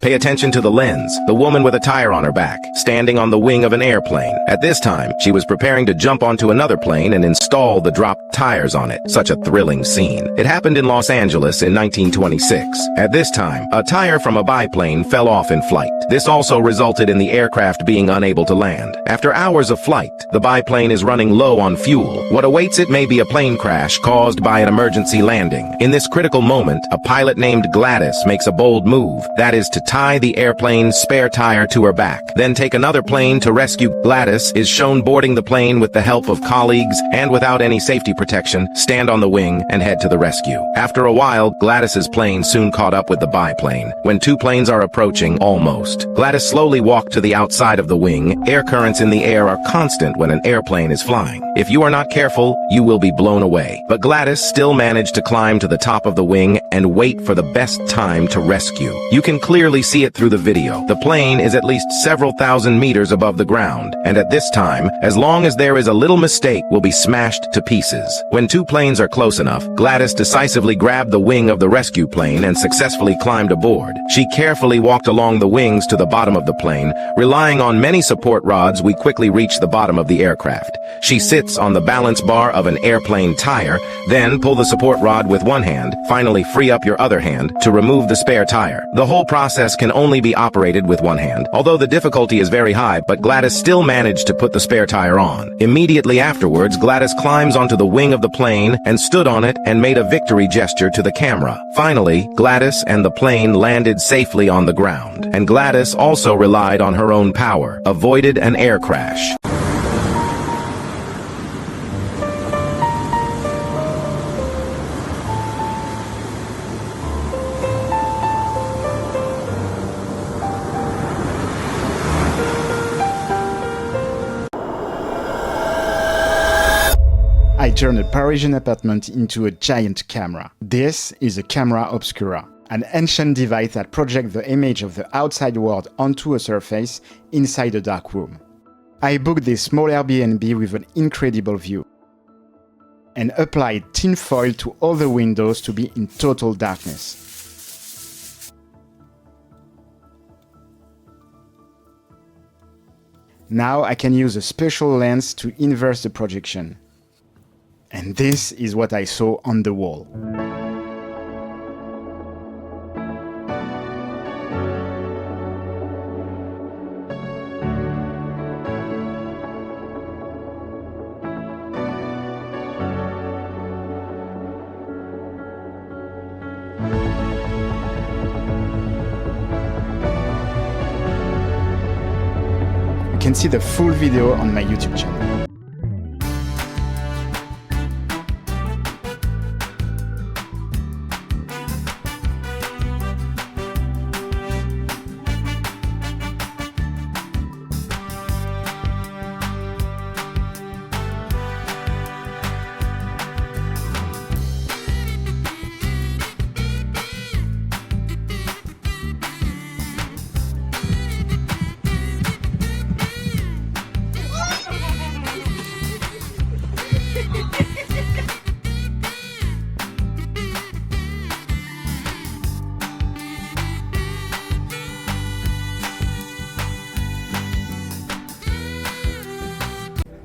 Pay attention to the lens, the woman with a tire on her back, standing on the wing of an airplane. At this time, she was preparing to jump onto another plane and install the dropped tires on it. Such a thrilling scene. It happened in Los Angeles in 1926. At this time, a tire from a biplane fell off in flight. This also resulted in the aircraft being unable to land. After hours of flight, the biplane is running low on fuel. What awaits it may be a plane crash caused by an emergency landing. In this critical moment, a pilot named Gladys makes a bold move. That is to tie the airplane's spare tire to her back, then take another plane to rescue. Gladys is shown boarding the plane with the help of colleagues and without any safety protection, stand on the wing and head to the rescue. After a while, Gladys's plane soon caught up with the biplane. When two planes are approaching, almost, Gladys slowly walked to the outside of the wing. Air currents in the air are constant when an airplane is flying. If you are not careful, you will be blown away. But Gladys still managed to climb to the top of the wing and wait for the best time to rescue. You can clearly see it through the video. The plane is at least several thousand meters above the ground, and at this time, as long as there is a little mistake, will be smashed to pieces. When two planes are close enough, Gladys decisively grabbed the wing of the rescue plane and successfully climbed aboard. She carefully walked along the wings to the bottom of the plane. Relying on many support rods, we quickly reach the bottom of the aircraft. She sits on the balance bar of an airplane tire, then pull the support rod with one hand, finally free up your other hand to remove the spare tire. The whole process can only be operated with one hand, although the difficulty is very high, but Gladys still managed to put the spare tire on. Immediately afterwards, Gladys climbs onto the wing of the plane and stood on it and made a victory gesture to the camera. Finally, Gladys and the plane landed safely on the ground, and Gladys also relied on her own power, avoided an air crash. I turned a Parisian apartment into a giant camera. This is a camera obscura, an ancient device that projects the image of the outside world onto a surface inside a dark room. I booked this small Airbnb with an incredible view and applied tinfoil to all the windows to be in total darkness. Now I can use a special lens to inverse the projection. And this is what I saw on the wall. You can see the full video on my YouTube channel.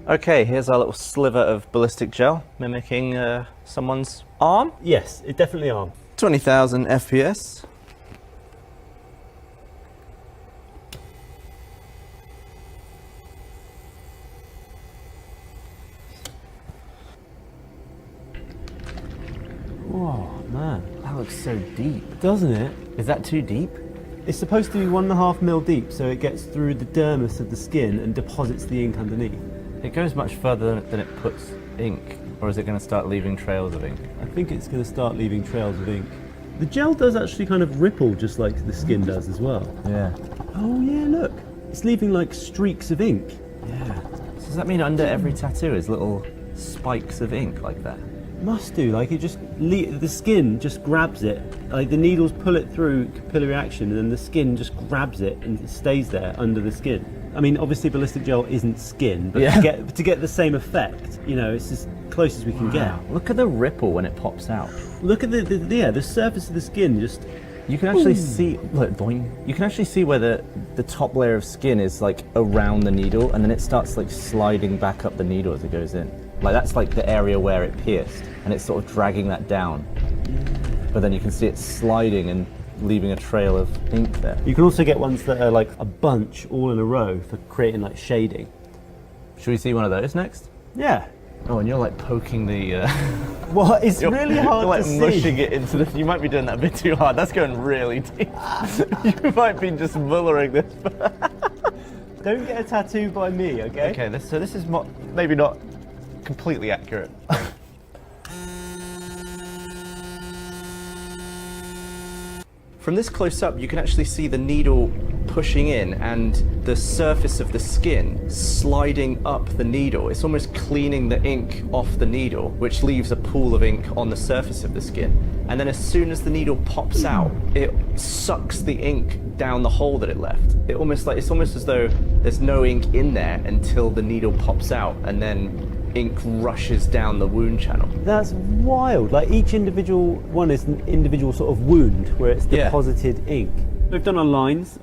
Okay, here's our little sliver of ballistic gel, mimicking someone's arm. Yes, it definitely arm. 20,000 FPS. Whoa, man. That looks so deep. Doesn't it? Is that too deep? It's supposed to be 1.5 mil deep, so it gets through the dermis of the skin and deposits the ink underneath. It goes much further than it puts ink, or is it going to start leaving trails of ink? I think it's going to start leaving trails of ink. The gel does actually kind of ripple just like the skin does as well. Yeah. Oh yeah, look. It's leaving like streaks of ink. Yeah. So does that mean under every tattoo is little spikes of ink like that? Must do, like it just, the skin just grabs it. Like the needles pull it through capillary action and then the skin just grabs it and it stays there under the skin. I mean, obviously ballistic gel isn't skin, but yeah. to get the same effect, you know, it's as close as we can get. Look at the ripple when it pops out. Look at the surface of the skin just You can actually see, look, boing. You can actually see where the top layer of skin is like around the needle, and then it starts like sliding back up the needle as it goes in. Like that's like the area where it pierced, and it's sort of dragging that down. But then you can see it sliding and leaving a trail of ink there. You can also get ones that are like a bunch all in a row for creating like shading. Should we see one of those next? Yeah. Oh, and you're like poking the... Well, it's really hard you're like to see. mushing it into the... You might be doing that a bit too hard. That's going really deep. You might be just mullering this. Don't get a tattoo by me, okay? Okay, so this is maybe not completely accurate. From this close up, you can actually see the needle pushing in and the surface of the skin sliding up the needle. It's almost cleaning the ink off the needle, which leaves a pool of ink on the surface of the skin. And then as soon as the needle pops out, it sucks the ink down the hole that it left. It's almost as though there's no ink in there until the needle pops out, and then ink rushes down the wound channel. That's wild. Like each individual one is an individual sort of wound where it's deposited ink. We've done our lines,